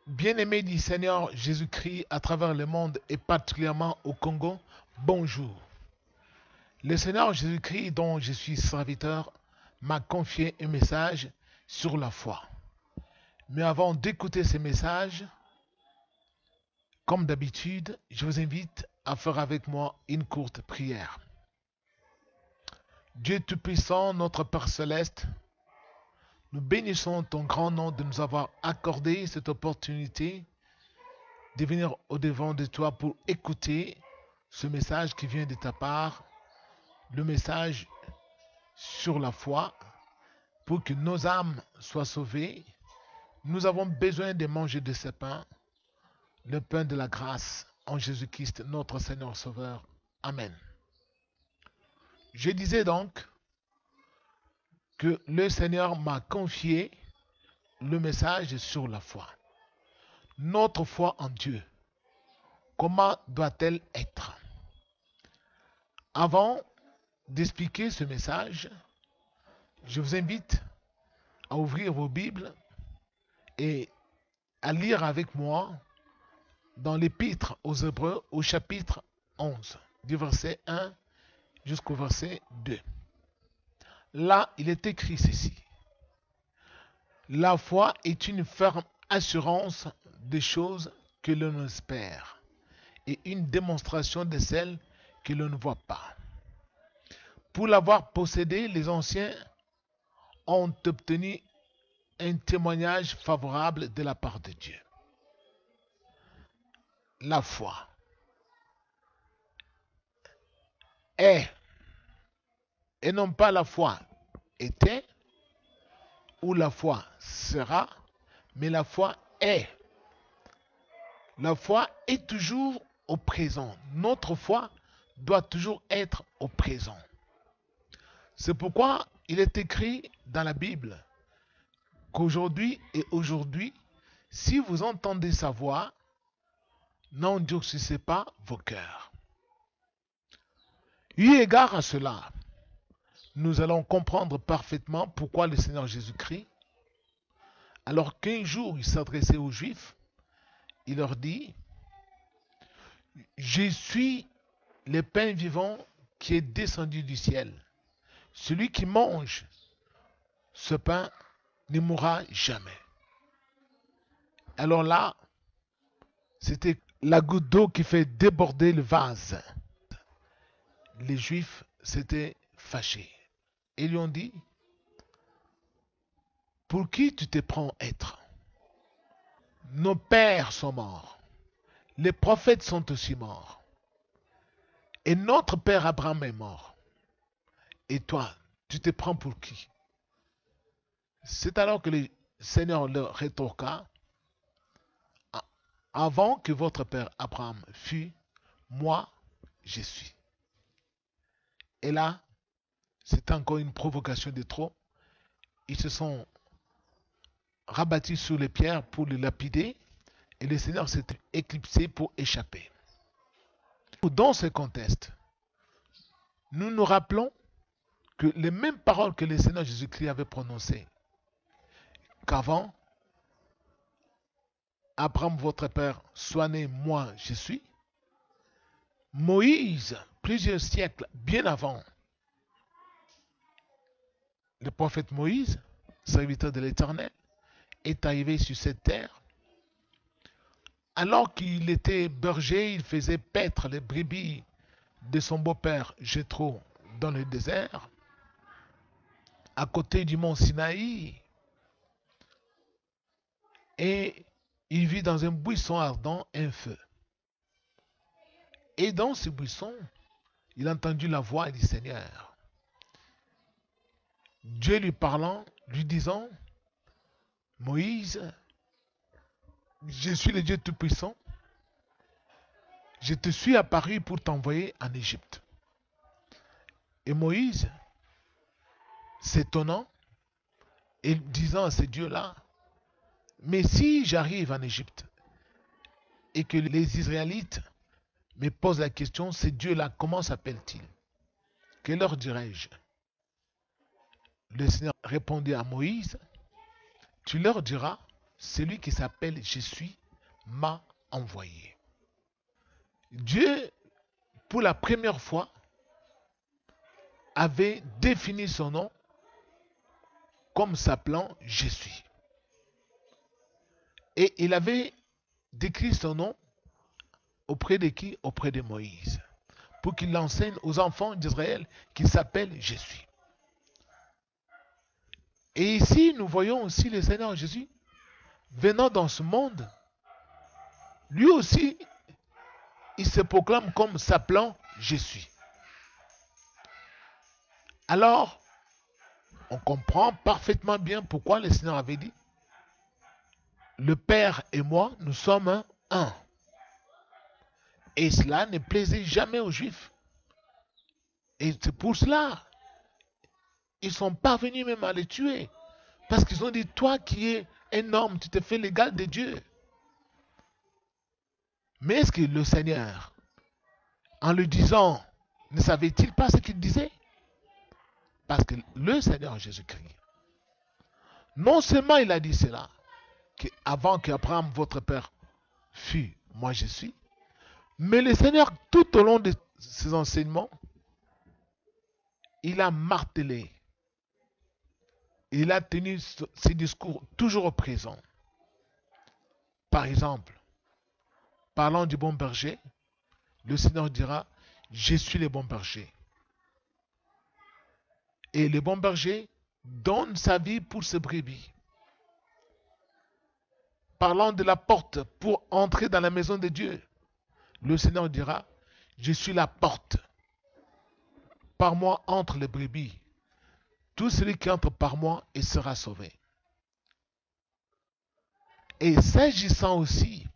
Bien-aimés du Seigneur Jésus-Christ à travers le monde et particulièrement au Congo, bonjour. Le Seigneur Jésus-Christ dont je suis serviteur m'a confié un message sur la foi. Mais avant d'écouter ce message, comme d'habitude, je vous invite à faire avec moi une courte prière. Dieu Tout-Puissant, notre Père Céleste, nous bénissons ton grand nom de nous avoir accordé cette opportunité de venir au-devant de toi pour écouter ce message qui vient de ta part, le message sur la foi, pour que nos âmes soient sauvées. Nous avons besoin de manger de ce pain, le pain de la grâce en Jésus-Christ, notre Seigneur Sauveur. Amen. Je disais donc que le Seigneur m'a confié le message sur la foi. Notre foi en Dieu, comment doit-elle être? Avant d'expliquer ce message, je vous invite à ouvrir vos Bibles et à lire avec moi dans l'Épître aux Hébreux au chapitre 11, du verset 1 jusqu'au verset 2. Là, il est écrit ceci. La foi est une ferme assurance des choses que l'on espère et une démonstration de celles que l'on ne voit pas. Pour l'avoir possédé, les anciens ont obtenu un témoignage favorable de la part de Dieu. La foi est, et non pas la foi était, ou la foi sera, mais la foi est. La foi est toujours au présent. Notre foi doit toujours être au présent. C'est pourquoi il est écrit dans la Bible qu'aujourd'hui et aujourd'hui, si vous entendez sa voix, n'endurcissez pas vos cœurs. Eu égard à cela, nous allons comprendre parfaitement pourquoi le Seigneur Jésus-Christ, alors qu'un jour il s'adressait aux Juifs, il leur dit, « Je suis le pain vivant qui est descendu du ciel. Celui qui mange ce pain ne mourra jamais. » Alors là, c'était la goutte d'eau qui fait déborder le vase. Les Juifs s'étaient fâchés et lui ont dit, « Pour qui tu te prends être? Nos pères sont morts. Les prophètes sont aussi morts. Et notre père Abraham est mort. Et toi, tu te prends pour qui? » C'est alors que le Seigneur leur rétorqua, « Avant que votre père Abraham fût, moi, je suis. » Et là, c'est encore une provocation de trop. Ils se sont rabattus sur les pierres pour le lapider et le Seigneur s'est éclipsé pour échapper. Dans ce contexte, nous nous rappelons que les mêmes paroles que le Seigneur Jésus-Christ avait prononcées, qu'avant, Abraham, votre père, soit né, moi, je suis. Moïse, plusieurs siècles bien avant, le prophète Moïse, serviteur de l'Éternel, est arrivé sur cette terre. Alors qu'il était berger, il faisait paître les brebis de son beau-père Jéthro dans le désert, à côté du mont Sinaï. Et il vit dans un buisson ardent un feu. Et dans ce buisson, il a entendu la voix du Seigneur. Dieu lui parlant, lui disant, « Moïse, je suis le Dieu Tout-Puissant. Je te suis apparu pour t'envoyer en Égypte. » Et Moïse, s'étonnant et disant à ce Dieu-là, « Mais si j'arrive en Égypte et que les Israélites me posent la question, ce Dieu-là, comment s'appelle-t-il? Que leur dirai-je? » Le Seigneur répondit à Moïse, « Tu leur diras, celui qui s'appelle Je suis m'a envoyé. Dieu, pour la première fois, avait défini son nom comme s'appelant Je suis. Et il avait décrit son nom auprès de qui? Auprès de Moïse. Pour qu'il enseigne aux enfants d'Israël qu'il s'appelle Je suis. Et ici, nous voyons aussi le Seigneur Jésus venant dans ce monde. Lui aussi, il se proclame comme s'appelant Je suis. Alors, on comprend parfaitement bien pourquoi le Seigneur avait dit le Père et moi, nous sommes un. Et cela ne plaisait jamais aux Juifs. Et c'est pour cela ils sont parvenus même à les tuer. Parce qu'ils ont dit, toi qui es un homme, tu te fais l'égal de Dieu. Mais est-ce que le Seigneur, en le disant, ne savait-il pas ce qu'il disait? Parce que le Seigneur Jésus-Christ, non seulement il a dit cela, avant qu'Abraham, votre père, fût, moi je suis, mais le Seigneur, tout au long de ses enseignements, il a martelé. Il a tenu ses discours toujours au présent. Par exemple, parlant du bon berger, le Seigneur dira, je suis le bon berger. Et le bon berger donne sa vie pour ses brebis. Parlant de la porte pour entrer dans la maison de Dieu, le Seigneur dira, je suis la porte. Par moi entre les brebis. Tout celui qui entre par moi et sera sauvé. Et s'agissant aussi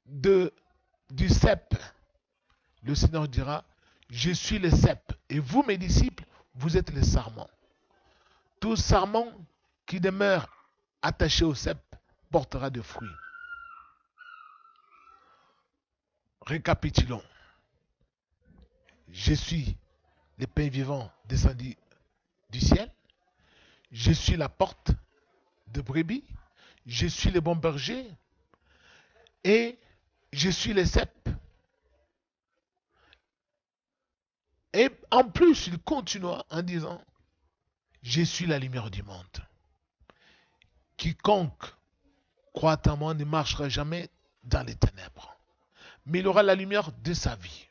du cep, le Seigneur dira, je suis le cep, et vous mes disciples, vous êtes les sarments. Tout sarment qui demeure attaché au cep portera des fruits. Récapitulons. Je suis le pain vivant descendu du ciel. Je suis la porte de brebis. Je suis le bon berger. Et je suis le cep. Et en plus, il continua en disant, je suis la lumière du monde. Quiconque croit en moi ne marchera jamais dans les ténèbres, mais il aura la lumière de sa vie.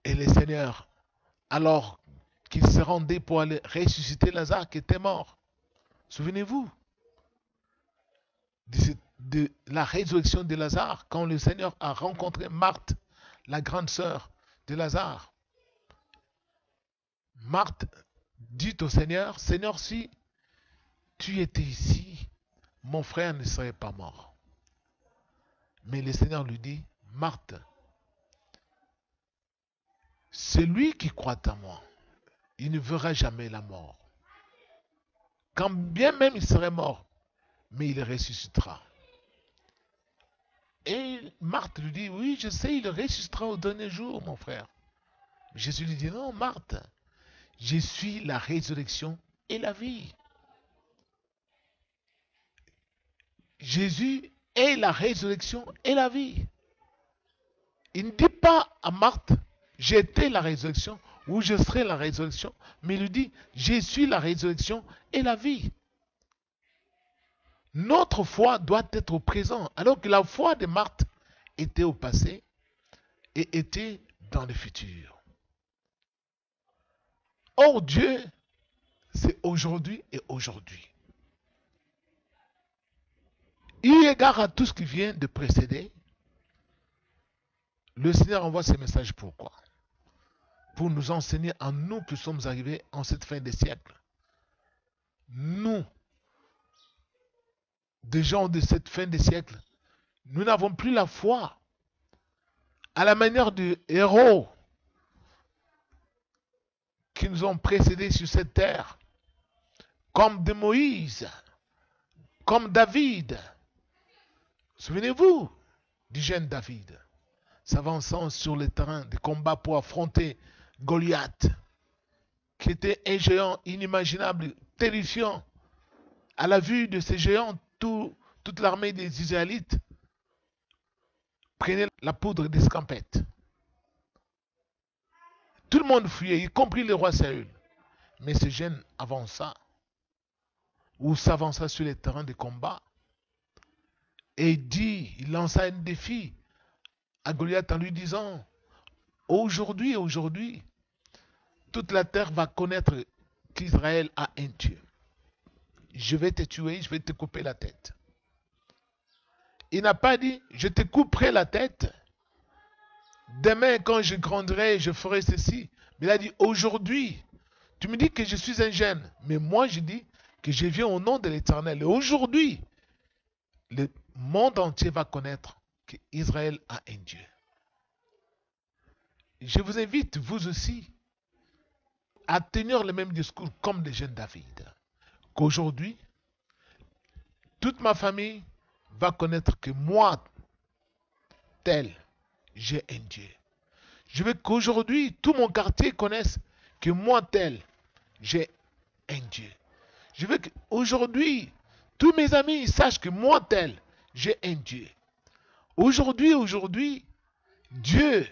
Et le Seigneur, alors qu'il se rendait pour aller ressusciter Lazare qui était mort, souvenez-vous de la résurrection de Lazare, quand le Seigneur a rencontré Marthe, la grande sœur de Lazare. Marthe dit au Seigneur, Seigneur, si tu étais ici, mon frère ne serait pas mort. Mais le Seigneur lui dit, Marthe, celui qui croit en moi, il ne verra jamais la mort. Quand bien même il serait mort, mais il ressuscitera. Et Marthe lui dit, oui, je sais, il ressuscitera au dernier jour, mon frère. Jésus lui dit, non, Marthe, je suis la résurrection et la vie. Jésus est la résurrection et la vie. Il ne dit pas à Marthe, j'étais la résurrection ou je serai la résurrection, mais il lui dit, je suis la résurrection et la vie. Notre foi doit être au présent, alors que la foi de Marthe était au passé et était dans le futur. Or, Dieu, c'est aujourd'hui et aujourd'hui. Eu égard à tout ce qui vient de précéder, le Seigneur envoie ce message pourquoi? Pour nous enseigner à nous qui sommes arrivés en cette fin de siècle. Nous, des gens de cette fin de siècle, nous n'avons plus la foi à la manière des héros qui nous ont précédés sur cette terre, comme de Moïse, comme David. Souvenez-vous du jeune David, s'avançant sur le terrain de combat pour affronter Goliath, qui était un géant inimaginable terrifiant. À la vue de ces géants, toute l'armée des Israélites prenait la poudre d'escampette. Tout le monde fuyait, y compris le roi Saül. Mais ce jeune avança, ou s'avança sur les terrains de combat, et il lança un défi à Goliath en lui disant, aujourd'hui, toute la terre va connaître qu'Israël a un Dieu. Je vais te tuer, je vais te couper la tête. Il n'a pas dit, je te couperai la tête. Demain, quand je grandirai, je ferai ceci. Mais il a dit, aujourd'hui, tu me dis que je suis un jeune. Mais moi, je dis que je viens au nom de l'Éternel. Et aujourd'hui, le monde entier va connaître qu'Israël a un Dieu. Je vous invite, vous aussi, à tenir le même discours comme le jeune David. Qu'aujourd'hui, toute ma famille va connaître que moi, tel, j'ai un Dieu. Je veux qu'aujourd'hui, tout mon quartier connaisse que moi, tel, j'ai un Dieu. Je veux qu'aujourd'hui, tous mes amis sachent que moi, tel, j'ai un Dieu. Aujourd'hui, Dieu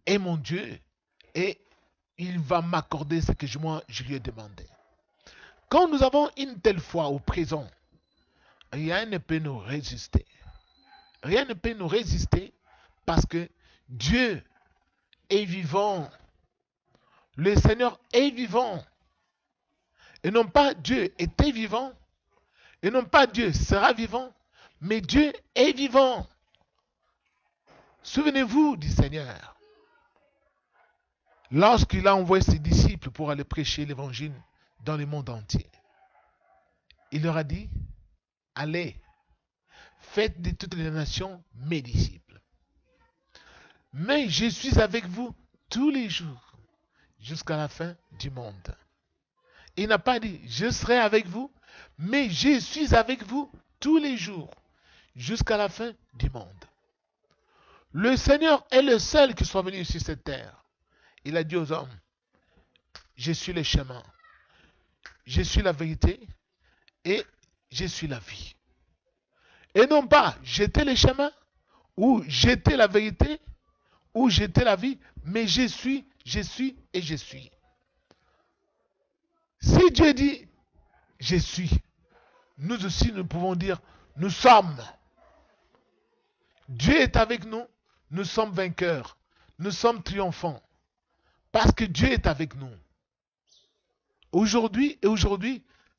est mon Dieu et il va m'accorder ce que moi, je lui ai demandé. Quand nous avons une telle foi au présent, rien ne peut nous résister. Rien ne peut nous résister parce que Dieu est vivant. Le Seigneur est vivant. Et non pas Dieu était vivant. Et non pas Dieu sera vivant. Mais Dieu est vivant. Souvenez-vous du Seigneur. Lorsqu'il a envoyé ses disciples pour aller prêcher l'évangile dans le monde entier, il leur a dit, allez, faites de toutes les nations mes disciples. Mais je suis avec vous tous les jours jusqu'à la fin du monde. Il n'a pas dit, je serai avec vous, mais je suis avec vous tous les jours jusqu'à la fin du monde. Le Seigneur est le seul qui soit venu sur cette terre. Il a dit aux hommes, je suis le chemin, je suis la vérité et je suis la vie. Et non pas j'étais le chemin, ou j'étais la vérité, ou j'étais la vie, mais je suis et je suis. Si Dieu dit je suis, nous aussi nous pouvons dire nous sommes. Dieu est avec nous, nous sommes vainqueurs, nous sommes triomphants. Parce que Dieu est avec nous. Aujourd'hui,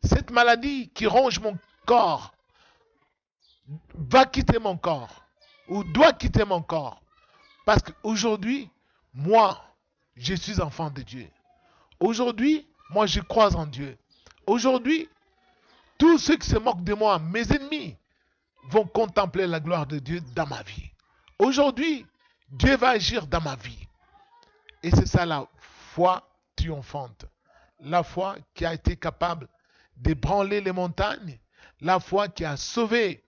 cette maladie qui ronge mon corps va quitter mon corps, ou doit quitter mon corps. Parce qu'aujourd'hui, moi, je suis enfant de Dieu. Aujourd'hui, moi, je crois en Dieu. Aujourd'hui, tous ceux qui se moquent de moi, mes ennemis, vont contempler la gloire de Dieu dans ma vie. Aujourd'hui, Dieu va agir dans ma vie. Et c'est ça la foi triomphante. La foi qui a été capable d'ébranler les montagnes. La foi qui a sauvé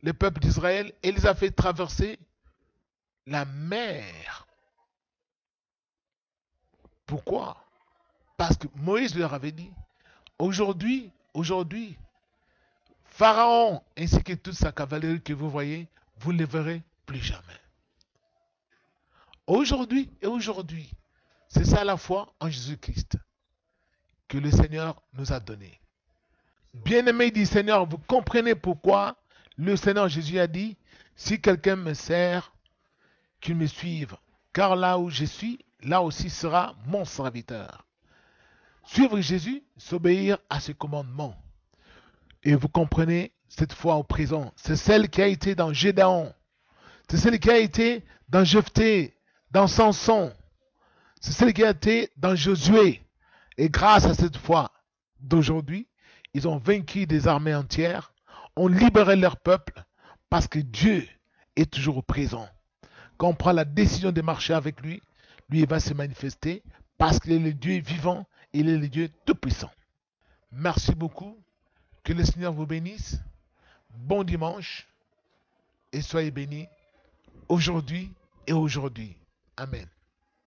le peuple d'Israël et les a fait traverser la mer. Pourquoi? Parce que Moïse leur avait dit, aujourd'hui, Pharaon ainsi que toute sa cavalerie que vous voyez, vous ne les verrez plus jamais. Aujourd'hui, c'est ça la foi en Jésus-Christ que le Seigneur nous a donné. Bien-aimé du Seigneur, vous comprenez pourquoi le Seigneur Jésus a dit, si quelqu'un me sert, qu'il me suive, car là où je suis, là aussi sera mon serviteur. Suivre Jésus, s'obéir à ses commandements. Et vous comprenez cette foi au présent, c'est celle qui a été dans Gédéon, c'est celle qui a été dans Jephthé, dans Samson, c'est celle qui a été dans Josué. Et grâce à cette foi d'aujourd'hui, ils ont vaincu des armées entières, ont libéré leur peuple, parce que Dieu est toujours présent. Quand on prend la décision de marcher avec lui, lui va se manifester, parce qu'il est le Dieu vivant, il est le Dieu tout-puissant. Merci beaucoup, que le Seigneur vous bénisse, bon dimanche, et soyez bénis aujourd'hui et aujourd'hui. Amen.